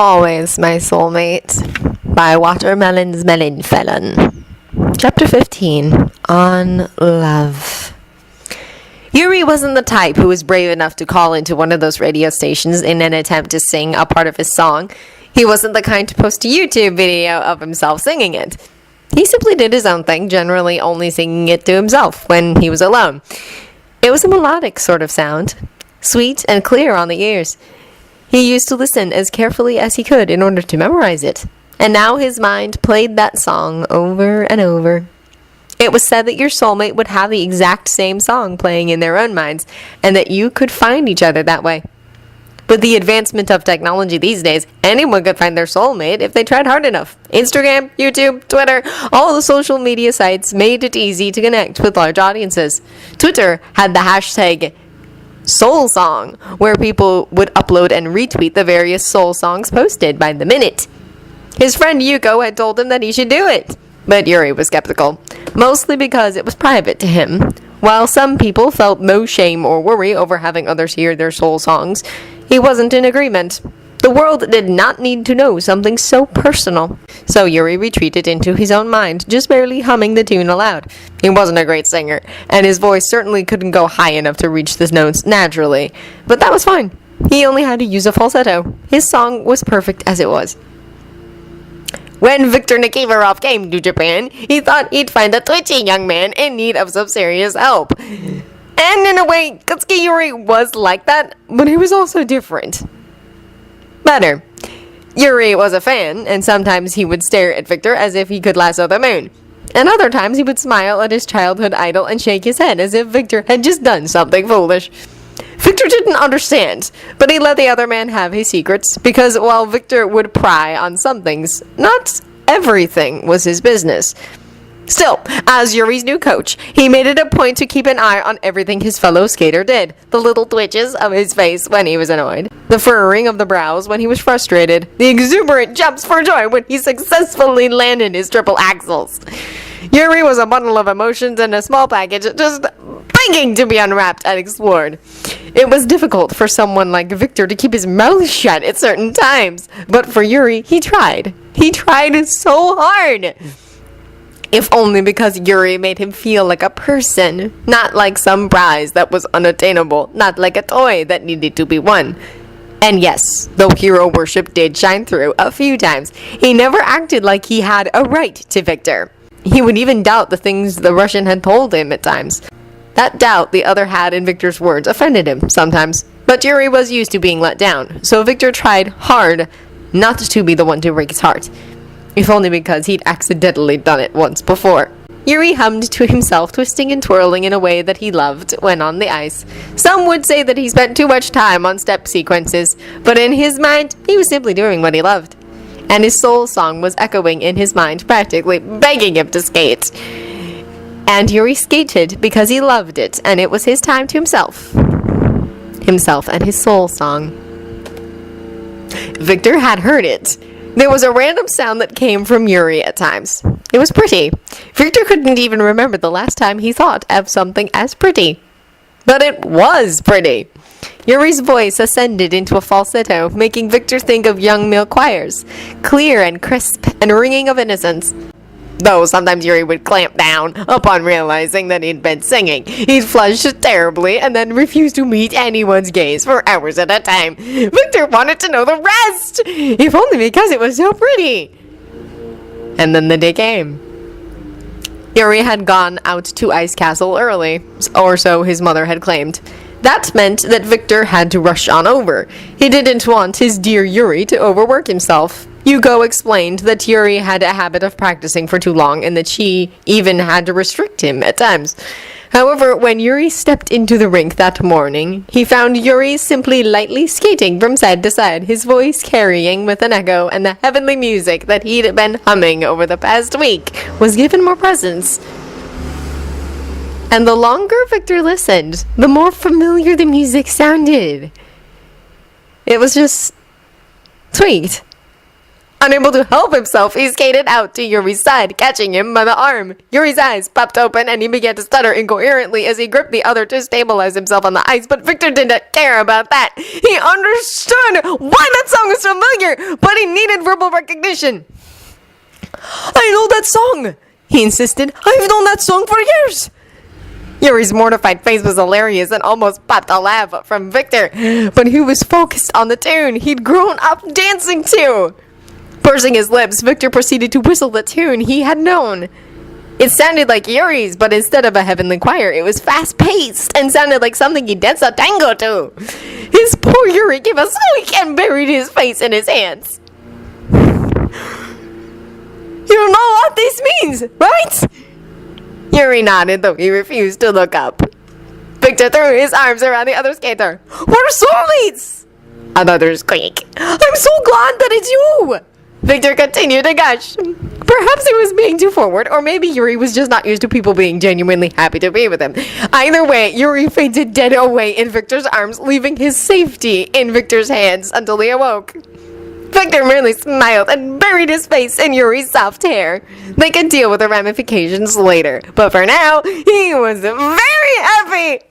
Always My Soulmate by Watermelon's Melon Felon. Chapter 15, On Love. Yuri wasn't the type who was brave enough to call into one of those radio stations in an attempt to sing a part of his song. He wasn't the kind to post a YouTube video of himself singing it. He simply did his own thing, generally only singing it to himself when he was alone. It was a melodic sort of sound, sweet and clear on the ears. He used to listen as carefully as he could in order to memorize it, and now his mind played that song over and over. It was said that your soulmate would have the exact same song playing in their own minds, and that you could find each other that way. With the advancement of technology these days, anyone could find their soulmate if they tried hard enough. Instagram, YouTube, Twitter, all the social media sites made it easy to connect with large audiences. Twitter had the hashtag Soul Song, where people would upload and retweet the various soul songs posted by the minute. His friend Yuko had told him that he should do it, but Yuri was skeptical, mostly because it was private to him. While some people felt no shame or worry over having others hear their soul songs, he wasn't in agreement. The world did not need to know something so personal. So Yuri retreated into his own mind, just barely humming the tune aloud. He wasn't a great singer, and his voice certainly couldn't go high enough to reach the notes naturally. But that was fine. He only had to use a falsetto. His song was perfect as it was. When Victor Nikiforov came to Japan, he thought he'd find a twitchy young man in need of some serious help. And in a way, Kutsuki Yuri was like that, but he was also different. Better. Yuri was a fan, and sometimes he would stare at Victor as if he could lasso the moon. And other times he would smile at his childhood idol and shake his head as if Victor had just done something foolish. Victor didn't understand, but he let the other man have his secrets, because while Victor would pry on some things, not everything was his business. Still, as Yuri's new coach, he made it a point to keep an eye on everything his fellow skater did. The little twitches of his face when he was annoyed, the furrowing of the brows when he was frustrated, the exuberant jumps for joy when he successfully landed his triple axels. Yuri was a bundle of emotions in a small package, just begging to be unwrapped and explored. It was difficult for someone like Victor to keep his mouth shut at certain times, but for Yuri, he tried. He tried so hard. If only because Yuri made him feel like a person, not like some prize that was unattainable, not like a toy that needed to be won. And yes, though hero worship did shine through a few times, he never acted like he had a right to Victor. He would even doubt the things the Russian had told him at times. That doubt the other had in Victor's words offended him sometimes, but Yuri was used to being let down, so Victor tried hard not to be the one to break his heart. If only because he'd accidentally done it once before. Yuri hummed to himself, twisting and twirling in a way that he loved when on the ice. Some would say that he spent too much time on step sequences, but in his mind, he was simply doing what he loved. And his soul song was echoing in his mind, practically begging him to skate. And Yuri skated because he loved it, and it was his time to himself. Himself and his soul song. Victor had heard it. There was a random sound that came from Yuri at times. It was pretty. Victor couldn't even remember the last time he thought of something as pretty. But it was pretty. Yuri's voice ascended into a falsetto, making Victor think of young male choirs, clear and crisp and ringing of innocence. Though sometimes Yuri would clamp down upon realizing that he'd been singing. He'd flush terribly and then refuse to meet anyone's gaze for hours at a time. Victor wanted to know the rest, if only because it was so pretty. And then the day came. Yuri had gone out to Ice Castle early, or so his mother had claimed. That meant that Victor had to rush on over. He didn't want his dear Yuri to overwork himself. Yuko explained that Yuri had a habit of practicing for too long and that she even had to restrict him at times. However, when Yuri stepped into the rink that morning, he found Yuri simply lightly skating from side to side, his voice carrying with an echo, and the heavenly music that he'd been humming over the past week was given more presence. And the longer Victor listened, the more familiar the music sounded. It was just sweet. Unable to help himself, he skated out to Yuri's side, catching him by the arm. Yuri's eyes popped open and he began to stutter incoherently as he gripped the other to stabilize himself on the ice, but Victor didn't care about that. He understood why that song was familiar, but he needed verbal recognition. I know that song, he insisted. I've known that song for years. Yuri's mortified face was hilarious and almost popped a laugh from Victor, but he was focused on the tune he'd grown up dancing to. Pursing his lips, Victor proceeded to whistle the tune he had known. It sounded like Yuri's, but instead of a heavenly choir, it was fast-paced and sounded like something he danced a tango to. His poor Yuri gave a squeak and buried his face in his hands. You know what this means, right? Yuri nodded, though he refused to look up. Victor threw his arms around the other skater. We're soulmates! Another squeak. I'm so glad that it's you! Victor continued to gush. Perhaps he was being too forward, or maybe Yuri was just not used to people being genuinely happy to be with him. Either way, Yuri fainted dead away in Victor's arms, leaving his safety in Victor's hands until he awoke. Victor merely smiled and buried his face in Yuri's soft hair. They could deal with the ramifications later, but for now, he was very happy.